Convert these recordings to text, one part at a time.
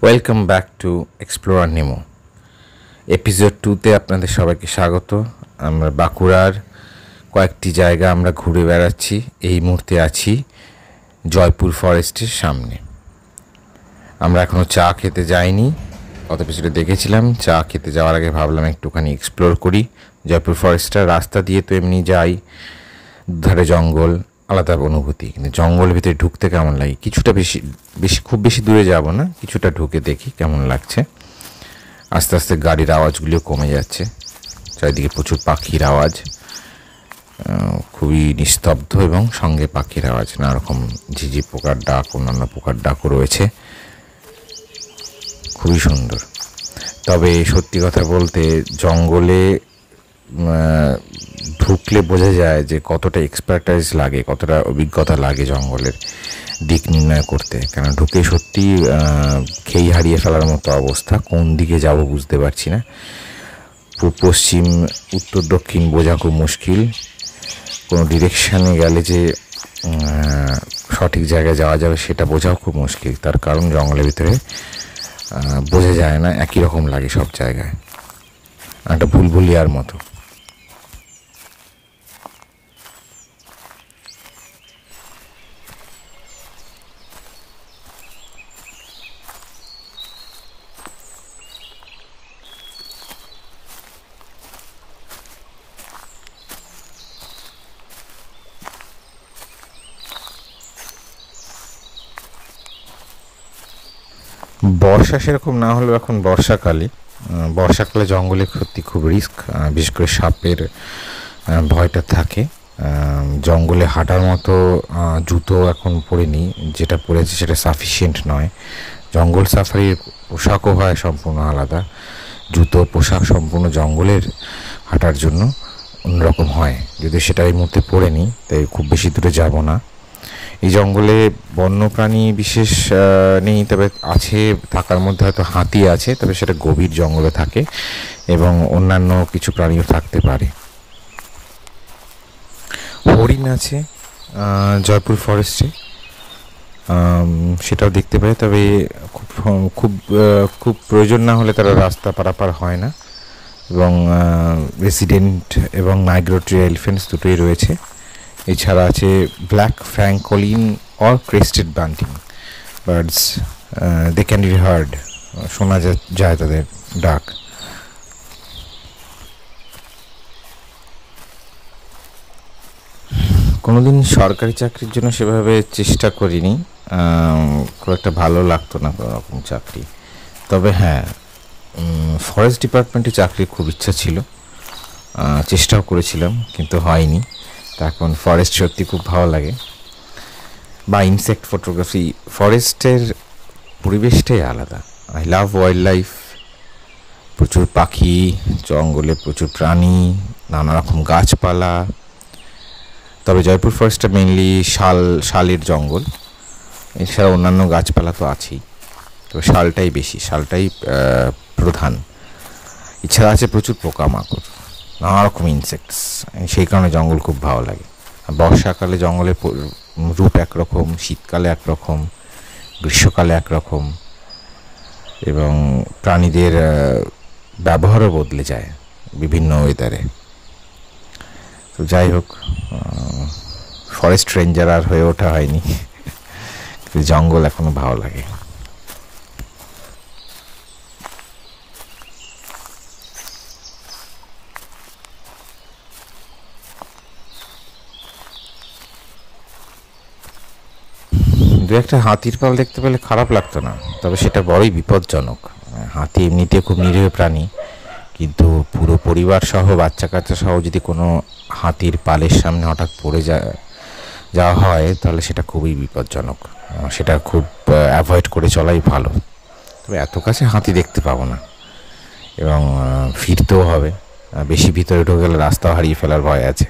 Welcome back to explorer Nemo. Episode 2-তে আপনাদের সবাইকে স্বাগত। আমরা বাঁকুড়ার কয়েকটি জায়গা আমরা ঘুরে বেড়াচ্ছি। এই মুহূর্তে আছি জয়পুর ফরেস্টের সামনে। আমরা এখনও চা খেতে যাইনি, গত এপিসোডে দেখেছিলাম। চা খেতে যাওয়ার আগে ভাবলাম একটুখানি এক্সপ্লোর করি জয়পুর ফরেস্টটা। রাস্তা দিয়ে তো এমনি যাই, ধারে জঙ্গল, আলাদা অনুভূতি। কিন্তু জঙ্গলের ভিতরে ঢুকতে কেমন লাগে, কিছুটা খুব বেশি দূরে যাব না, কিছুটা ঢুকে দেখি কেমন লাগছে। আস্তে আস্তে গাড়ির আওয়াজগুলিও কমে যাচ্ছে, চারিদিকে প্রচুর পাখির আওয়াজ, খুবই নিস্তব্ধ, এবং সঙ্গে পাখির আওয়াজ, নানা রকম ঝিঝি পোকার ডাক, অন্যান্য পোকার ডাকও রয়েছে। খুবই সুন্দর। তবে সত্যি কথা বলতে জঙ্গলে ঢুকলে বোঝা যায় যে কতটা এক্সপার্টাইজ লাগে, কতটা অভিজ্ঞতা লাগে জঙ্গলের দিক নির্ণয় করতে। কেন ঢুকে সত্যি খেই হারিয়ে ফেলার মতো অবস্থা। কোন দিকে যাব বুঝতে পারছি না। পশ্চিম, উত্তর, দক্ষিণ বোঝা খুব মুশকিল। কোনো ডিরেকশানে গেলে যে সঠিক জায়গায় যাওয়া যাবে সেটা বোঝাও খুব মুশকিল। তার কারণ জঙ্গলের ভিতরে বোঝা যায় না, একই রকম লাগে সব জায়গায়, একটা ভুলভুলিয়ার মতো। বর্ষা সেরকম না হলেও এখন বর্ষাকালে জঙ্গলে সত্যি খুব রিস্ক, বিশেষ করে সাপের ভয়টা থাকে। জঙ্গলে হাঁটার মতো জুতো এখন পরিনি, যেটা পরেছে সেটা সাফিসিয়েন্ট নয়। জঙ্গল সাফারির পোশাকও হয় সম্পূর্ণ আলাদা, জুতো পোশাক সম্পূর্ণ জঙ্গলের হাঁটার জন্য অন্যরকম হয়। যদি সেটা এই মুহূর্তে পরে নিই, তাই খুব বেশি দূরে যাব না। এই জঙ্গলে বন্যপ্রাণী বিশেষ নেই, তবে আছে, থাকার মধ্যে হয়তো হাতি আছে, তবে সেটা গভীর জঙ্গলে থাকে, এবং অন্যান্য কিছু প্রাণীও থাকতে পারে। হরিণ আছে জয়পুর ফরেস্টে, সেটাও দেখতে পাই, তবে খুব খুব খুব প্রয়োজন না হলে তারা রাস্তা পারাপার হয় না। এবং রেসিডেন্ট এবং মাইগ্রেটরি এলিফ্যান্টস দুটোই রয়েছে। এছাড়া আছে black francolin or crested bunting birds, they can be heard, শোনা যায় তাদের ডাক। কোনোদিন সরকারি চাকরির জন্য সেভাবে চেষ্টা করিনি, খুব একটা ভালো লাগতো না কোনো রকম চাকরি। তবে হ্যাঁ, ফরেস্ট ডিপার্টমেন্টে চাকরির খুব ইচ্ছা ছিল, চেষ্টাও করেছিলাম, কিন্তু হয়নি। তা এখন ফরেস্ট সত্যি খুব ভালো লাগে, বা ইনসেক্ট ফটোগ্রাফি। ফরেস্টের পরিবেশটাই আলাদা। আই লাভ ওয়াইল্ড লাইফ, প্রচুর পাখি, জঙ্গলে প্রচুর প্রাণী, নানা রকম গাছপালা। তবে জয়পুর ফরেস্টটা মেইনলি শালের জঙ্গল, এছাড়া অন্যান্য গাছপালা তো আছেই, তবে শালটাই প্রধান। এছাড়া আছে প্রচুর পোকামাকড়, নানা রকম ইনসেক্টস, সেই কারণে জঙ্গল খুব ভালো লাগে। বর্ষাকালে জঙ্গলের রূপ একরকম, শীতকালে একরকম, গ্রীষ্মকালে একরকম, এবং প্রাণীদের ব্যবহারও বদলে যায় বিভিন্ন ওয়েদারে। তো যাই হোক, ফরেস্ট রেঞ্জার আর হয়ে ওঠা হয়নি, জঙ্গল এখনো ভালো লাগে। দু একটা হাতির পাল দেখতে পেলে খারাপ লাগতো না, তবে সেটা বড়ই বিপজ্জনক। হাতি এমনিতে খুব নিরীহ প্রাণী, কিন্তু পুরো পরিবার সহ, বাচ্চা কাচ্চা সহ যদি কোনো হাতির পালের সামনে হঠাৎ পড়ে যাওয়া হয়, তাহলে সেটা খুবই বিপজ্জনক। সেটা খুব অ্যাভয়েড করে চলাই ভালো। তবে এত কাছে হাতি দেখতে পাবো না, এবং ফিরতেও হবে, বেশি ভিতরে ঢুকে গেলে রাস্তা হারিয়ে ফেলার ভয় আছে।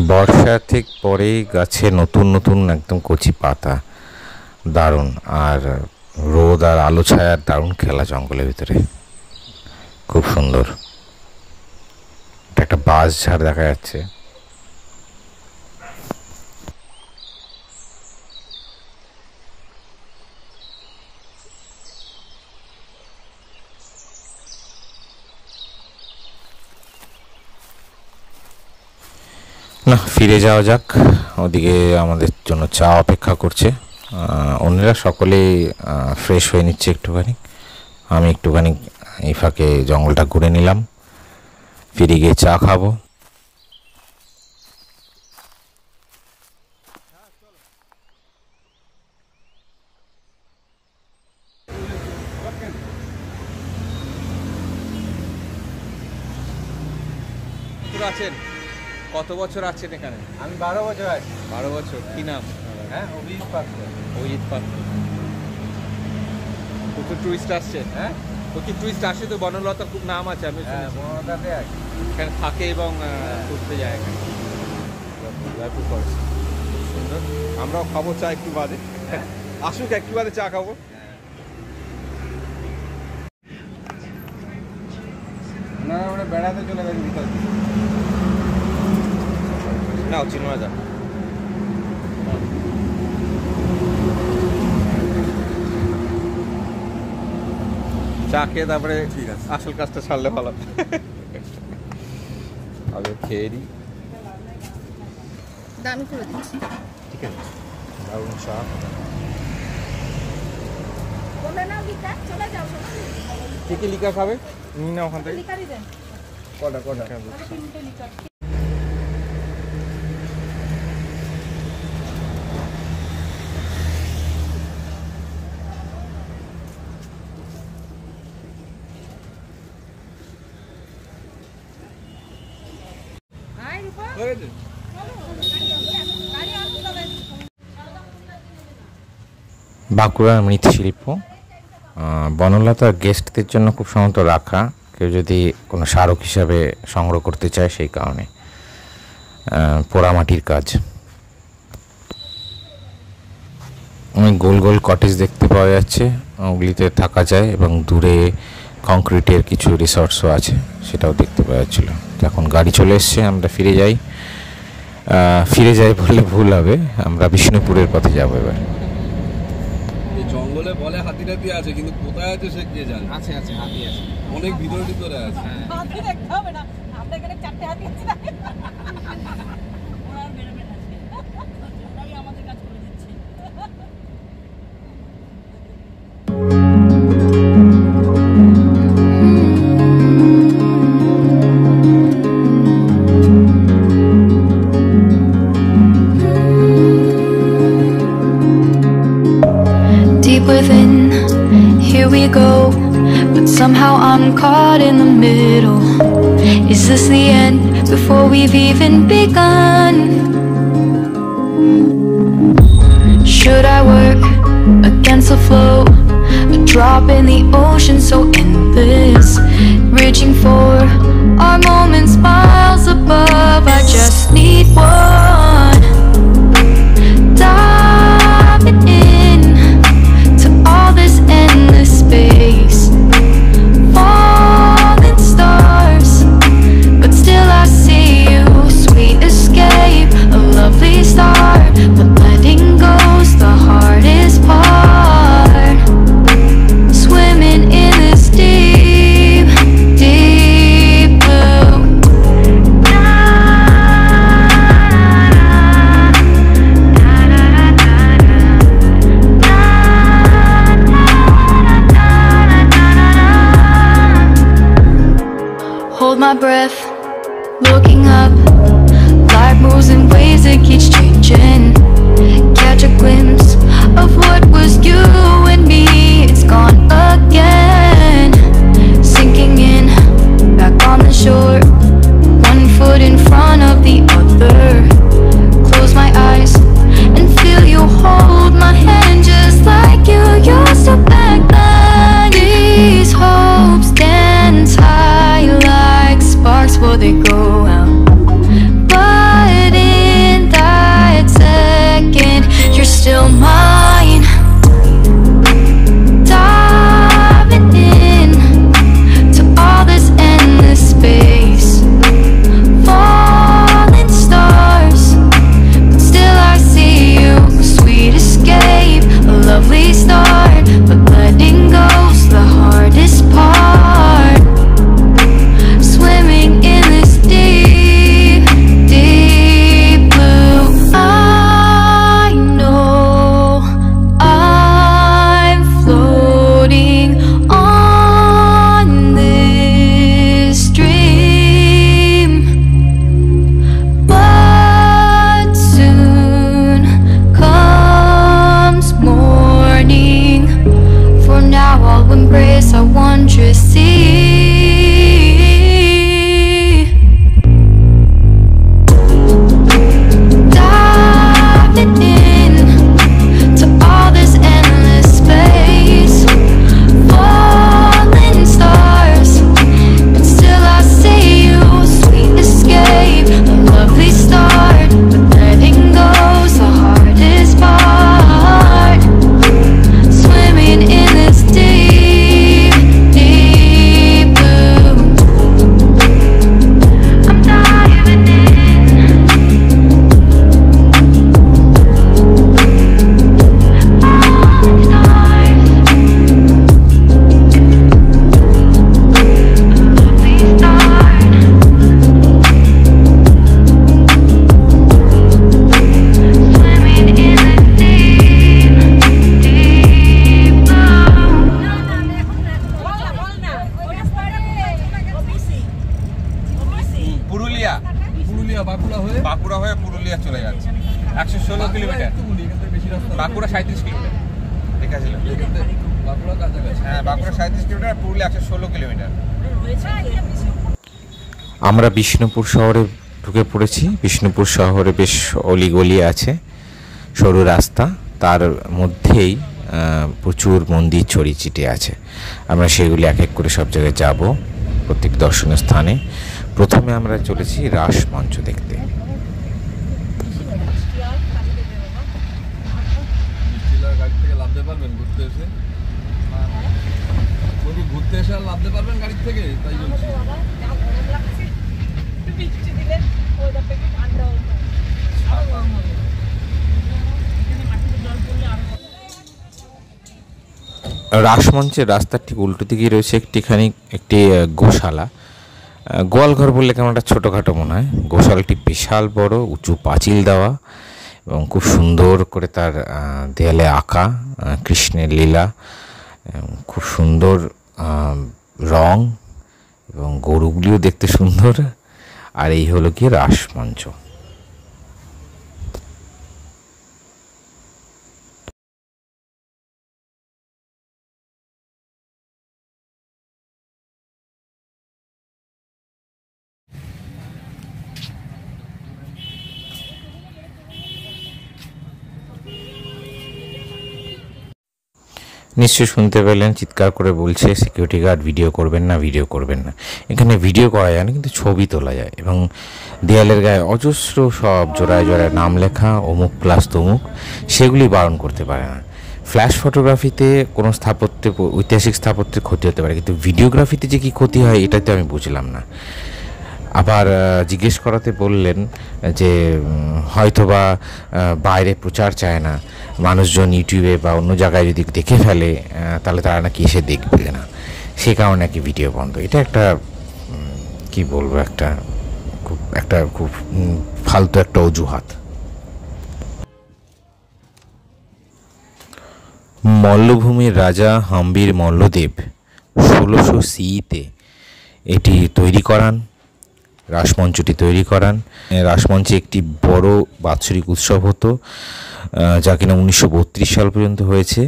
বর্ষা ঠিক পরেই গাছে নতুন নতুন একদম কচি পাতা, দারুণ। আর রোদ আর আলো ছায়ার দারুণ খেলা জঙ্গলের ভিতরে, খুব সুন্দর। একটা বাঁশ ঝাড় দেখা যাচ্ছে। না, ফিরে যাওয়া যাক। ওদিকে আমাদের জন্য চা অপেক্ষা করছে। অন্যরা সকলেই ফ্রেশ হয়ে নিচ্ছে একটুখানি। আমি একটুখানি এই ফাঁকে জঙ্গলটা ঘুরে নিলাম, ফিরে গিয়ে চা খাবো। আছেন কত বছর আছেন এখানে? আমি 12 বছর আছি। 12 বছর। কি নাম? হ্যাঁ, অভিজিৎ পাত্র। অভিজিৎ পাত্র। প্রচুর টুরিস্ট আসছে? হ্যাঁ, প্রচুর টুরিস্ট আসে তো। বনলতার খুব নাম আছে, আমি হ্যাঁ, বনলতাতে আছে। এখানে থাকে এবং ঘুরতে যায় এখানে। জয়পুর ফরেস্ট সুন্দর। আমরাও খাবো চা একটু বাদে। আসুক, একটু বাদে চা খাবো। ওনারা ওরা বেড়াতে চলে গেছে বিকাল দিকে। নাও চিনোয়া যা। চা খেয়ে তারপরে ঠিক আছে, আসল কাজটা ছাড়লে ভালো। আগে খেয়ে দিই। দামি করে দিচ্ছি। ঠিক আছে, দারুণ চা। কে কে লিকার খাবে? নিয়ে না ওখান থেকে। কটা বাঁকুড়ার মৃৎশিল্প বনলতা গেস্টদের জন্য খুব সম্ভবত রাখা, কেউ যদি কোনো স্মারক হিসাবে সংগ্রহ করতে চায় সেই কারণে। পোড়ামাটির কাজ। অনেক গোল গোল কটেজ দেখতে পাওয়া যাচ্ছে, ওগুলিতে থাকা যায় এবং দূরে কংক্রিটের কিছু রিসর্টসও আছে, সেটাও দেখতে পাওয়া যাচ্ছিল। এখন গাড়ি চলে এসছে, আমরা ফিরে যাই বললে ভুল হবে, আমরা বিষ্ণুপুরের পথে যাবো এবার। জঙ্গলে বলে হাতি টাতি আছে, কিন্তু কোথায় আছে সে কে জানে। আছে হাতি আছে, অনেক ভিতরে আছে। হাতি দেখতে হবে না, আমরা এখানে 4টে হাতি আছে না। ওরা আর বেরোবে না, ওরাই আমাদের কাজ করে দিচ্ছে। Within, here we go, but somehow I'm caught in the middle. Is this the end before we've even begun? Should I work against the flow, a drop in the ocean so endless, reaching for our moments miles above? I just need one, diving in to all this endless space, falling stars, but still I see you. Sweet escape, a lovely start, but letting go's the hardest part. Swimming in this deep, deep blue. Hold my breath, looking up. Life moves in ways that keeps changing. Catch a glimpse of what was you and me. It's gone again. Sinking in, back on the shore. One foot in front of the other. Close my eyes and feel you hold my hand just like you used to back then. These hopes dance high like sparks before they go out, but embrace our wondrous sea. Diving in to all this endless space, falling stars, and still I see you. Sweet escape, a lovely start, but letting go's the hardest part. Swimming in this deep, deep blue. I'm diving in. Falling stars, lovely start. Swimming in the deep, deep blue. Purulia Purulia Bankura হয়ে বাঁকুড়া হয়ে পুরুলিয়া চলে যাচ্ছে 116 kilometre. একটুখানি, এখান থেকে বেশি রাস্তা Bankura 37 kilometre লেখা ছিল। এখান থেকে বাঁকুড়া কাছাকাছি। হ্যাঁ, বাঁকুড়া 37 কিলোমিটার, আর পুরুলিয়া 116 কিলোমিটার। আমরা বিষ্ণুপুর শহরে ঢুকে পড়েছি। বিষ্ণুপুর শহরে বেশ অলিগলি আছে, সরু রাস্তা, তার মধ্যেই প্রচুর মন্দির ছড়িয়ে ছিটিয়ে আছে। আমরা সেগুলি এক এক করে সব জায়গায় যাব, প্রত্যেক দর্শনীয় স্থানে। প্রথমে আমরা চলেছি রাস মঞ্চ দেখতে। মিষ্টিলার গাড়ি থেকে লাফতে পারবেন ঘুরতে এসে? বলছি ঘুরতে এসে আর লাফতে পারবেন গাড়ি থেকে, তাই বলছি। বৃষ্টি দিলে ওয়েদারটা একটু ঠান্ডা হতো, আরো গরম হতো। এখানে মাটিতে জল পড়লে আরো রাসমঞ্চের রাস্তার ঠিক উল্টো দিকেই রয়েছে একটি গোশালা। গোয়ালঘর বললে কেমন একটা ছোটোখাটো মনে হয়। গোশালাটি বিশাল বড়, উঁচু পাঁচিল দেওয়া, এবং খুব সুন্দর করে তার দেয়ালে আঁকা কৃষ্ণের লীলা, খুব সুন্দর রং, এবং গরুগুলিও দেখতে সুন্দর। আর এই হলো কি রাসমঞ্চ। নিশ্চয়ই শুনতে পেলেন, চিৎকার করে বলছে সিকিউরিটি গার্ড ভিডিও করবেন না, ভিডিও করবেন না। এখানে ভিডিও করা যায় না, কিন্তু ছবি তোলা যায়। এবং দেয়ালের গায়ে অজস্র সব জোড়ায় জোড়ায় নাম লেখা, অমুক প্লাস তমুক, সেগুলি বারণ করতে পারে না। ফ্ল্যাশ ফটোগ্রাফিতে কোনো স্থাপত্যে, ঐতিহাসিক স্থাপত্যের ক্ষতি হতে পারে, কিন্তু ভিডিওগ্রাফিতে যে কী ক্ষতি হয় এটাতে আমি বুঝলাম না। আবার জিজ্ঞেস করাতে বললেন যে হয়তোবা বাইরে প্রচার চায় না, মানুষজন ইউটিউবে বা অন্য জায়গায় যদি দেখে ফেলে তাহলে তারা নাকি এসে দেখবে না, সে কারণে নাকি ভিডিও বন্ধ। এটা একটা কি বলবো, একটা খুব ফালতু একটা অজুহাত। মল্লভূমির রাজা হাম্বির মল্লদেব 1600 CE-তে এটি তৈরি করান, রাসমঞ্চটি তৈরি করান। রাসমঞ্চে একটি বড় বাৎসরিক উৎসব হতো, যা কিনা 1932 সাল পর্যন্ত হয়েছে।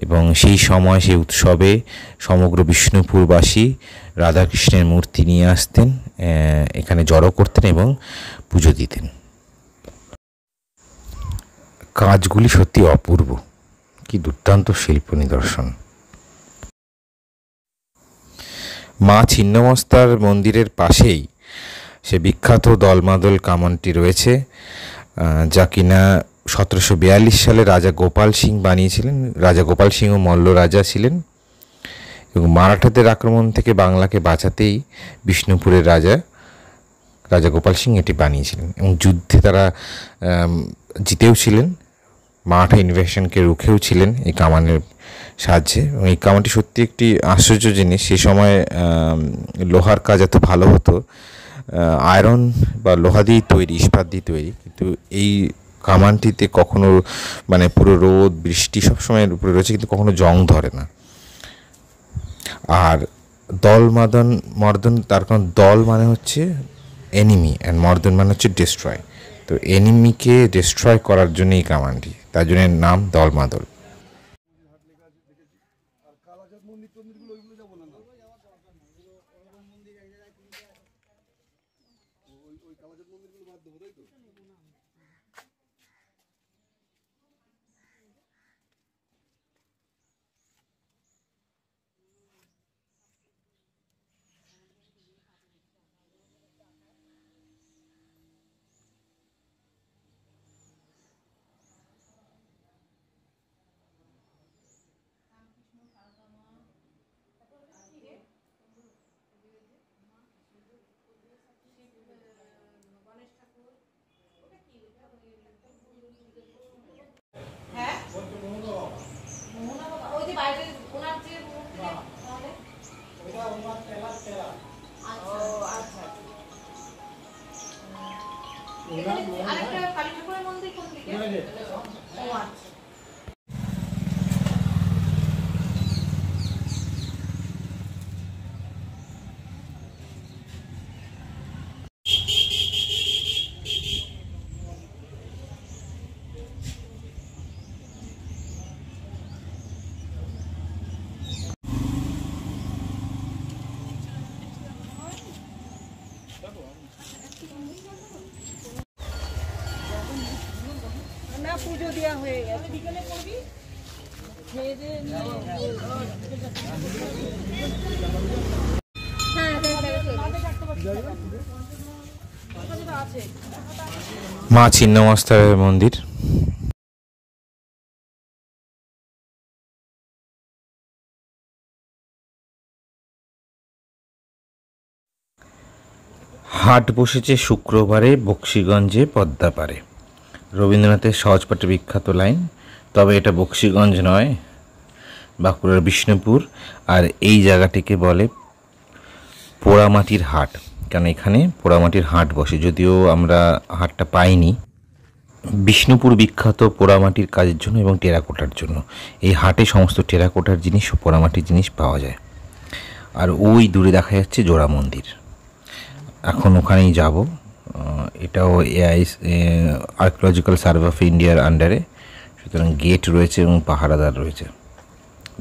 এবং সেই সময় সেই উৎসবে সমগ্র বিষ্ণুপুরবাসী রাধাকৃষ্ণের মূর্তি নিয়ে আসতেন, এখানে জড়ো করতেন এবং পুজো দিতেন। কাজগুলি সত্যি অপূর্ব, কি দুর্দান্ত শিল্প নিদর্শন। মা ছিন্নমস্তার মন্দিরের পাশেই সে বিখ্যাত দলমাদল কামানটি রয়েছে, যা কিনা 1742 সালে রাজা গোপাল সিং বানিয়েছিলেন। রাজা গোপাল সিংহ মল্ল রাজা ছিলেন, এবং মারাঠাদের আক্রমণ থেকে বাংলাকে বাঁচাতেই বিষ্ণুপুরের রাজা গোপাল সিং এটি বানিয়েছিলেন। এবং যুদ্ধে তারা জিতেও ছিলেন, মারাঠা ইনভেশনকে রুখেও ছিলেন এই কামানের সাহায্যে। এবং এই কামানটি সত্যি একটি আশ্চর্য জিনিস। সেই সময় লোহার কাজ এত ভালো হতো, আয়রন বা লোহা দিয়েই তৈরি, ইস্পাত দিয়ে তৈরি, কিন্তু এই কামানটিতে কখনো মানে পুরো রোদ বৃষ্টি সবসময়ের উপরে রয়েছে, কিন্তু কখনো জং ধরে না। আর মর্দন, তার কারণ দল মানে হচ্ছে এনিমি, অ্যান্ড মর্দন মানে হচ্ছে ডিস্ট্রয়। তো এনিমিকে ডিস্ট্রয় করার জন্য এই কামানটি, তার জন্য নাম দলমাদল। মন্দিরগুলো ওইগুলো যাবো না না ওই কালাচাঁদ মন্দিরগুলো বাদ দেবো তাই তো হ্যাঁ মোহনা বাবা ওই যে বাইরে ওনার যে মূর্তি তাহলে ওটা ওনার তেলা আচ্ছা আচ্ছা আরেকটা কালী ঠাকুরের মন্দির কোন দিকে ও আচ্ছা না পুজো দেওয়া হয়ে গেছে বিকেলে করবি খেয়ে দিয়ে মা ছিন্নমস্তার মন্দির। হাট বসেছে শুক্রবারে বক্সিগঞ্জে পদ্মাপাড়ে। রবীন্দ্রনাথের সহজপাঠে বিখ্যাত লাইন, তবে এটা বক্সিগঞ্জ নয়, বাঁকুড়ার বিষ্ণুপুর। আর এই জায়গাটিকে বলে পোড়ামাটির হাট, কারণ এখানে পোড়ামাটির হাট বসে। যদিও আমরা হাটটা পাইনি। বিষ্ণুপুর বিখ্যাত পোড়ামাটির কাজের জন্য এবং টেরাকোটার জন্য। এই হাটে সমস্ত টেরাকোটার জিনিস ও পোড়ামাটির জিনিস পাওয়া যায়। আর ওই দূরে দেখা যাচ্ছে জোড়া মন্দির, এখন ওখানেই যাব। এটাও এআই আর্কিওলজিক্যাল সার্ভে অফ ইন্ডিয়ার আন্ডারে, সুতরাং গেট রয়েছে এবং পাহারাদার রয়েছে।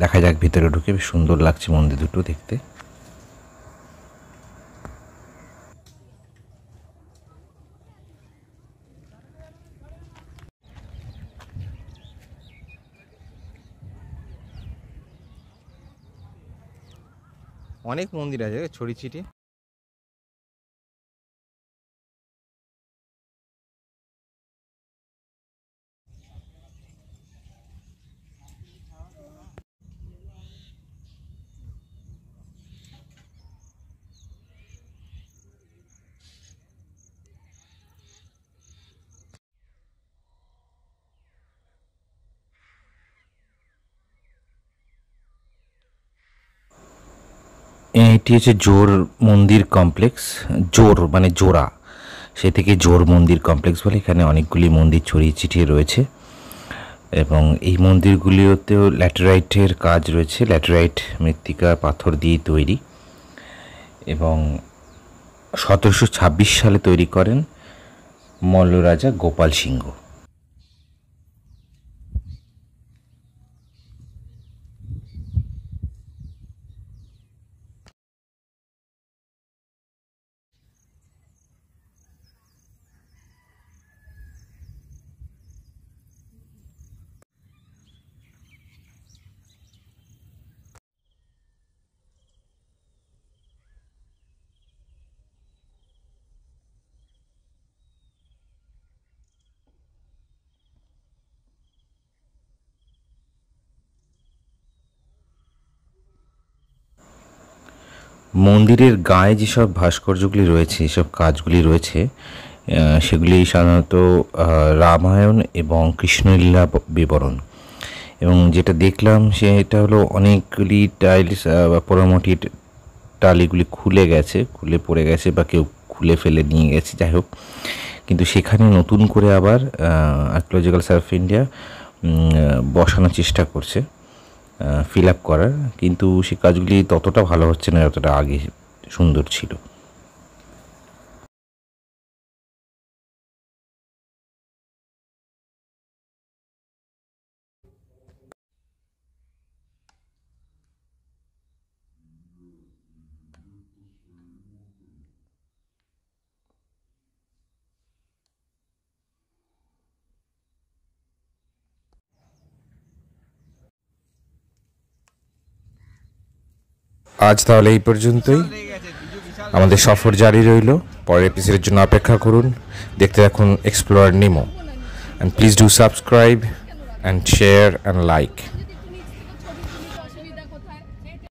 দেখা যাক ভিতরে ঢুকে, বেশ সুন্দর লাগছে মন্দির দুটো দেখতে। অনেক মন্দির আছে ছড়িয়ে ছিটিয়ে। এটি হচ্ছে জোর মন্দির কমপ্লেক্স। জোর মানে জোড়া, সে থেকে জোর মন্দির কমপ্লেক্স বলে। এখানে অনেকগুলি মন্দির ছড়িয়ে ছিটিয়ে রয়েছে এবং এই মন্দিরগুলিতেও ল্যাটেরাইটের কাজ রয়েছে। ল্যাটেরাইট মৃত্তিকা পাথর দিয়ে তৈরি এবং 1726 সালে তৈরি করেন মল্লরাজা গোপাল সিংহ। মন্দিরের গায়ে যেসব ভাস্কর্যগুলি রয়েছে, যেসব কাজগুলি রয়েছে, সেগুলি সাধারণত রামায়ণ এবং কৃষ্ণলীলা বিবরণ। এবং যেটা দেখলাম সেটা হলো অনেকগুলি টাইলস বা পোড়ামাটির টালিগুলি খুলে গেছে, খুলে পড়ে গেছে বা কেউ খুলে ফেলে নিয়ে গেছে, যাই হোক। কিন্তু সেখানে নতুন করে আবার আর্কিওলজিক্যাল সার্ভে অফ ইন্ডিয়া বসানোর চেষ্টা করছে, ফিল আপ করার। কিন্তু সে কাজগুলি ততটা ভালো হচ্ছে না যতটা আগে সুন্দর ছিল। আজ তাহলে এই পর্যন্তই। আমাদের সফর জারি রইল। পরের এপিসোডের জন্য অপেক্ষা করুন। দেখতে থাকুন explorer Nemo, and please do subscribe and share and like.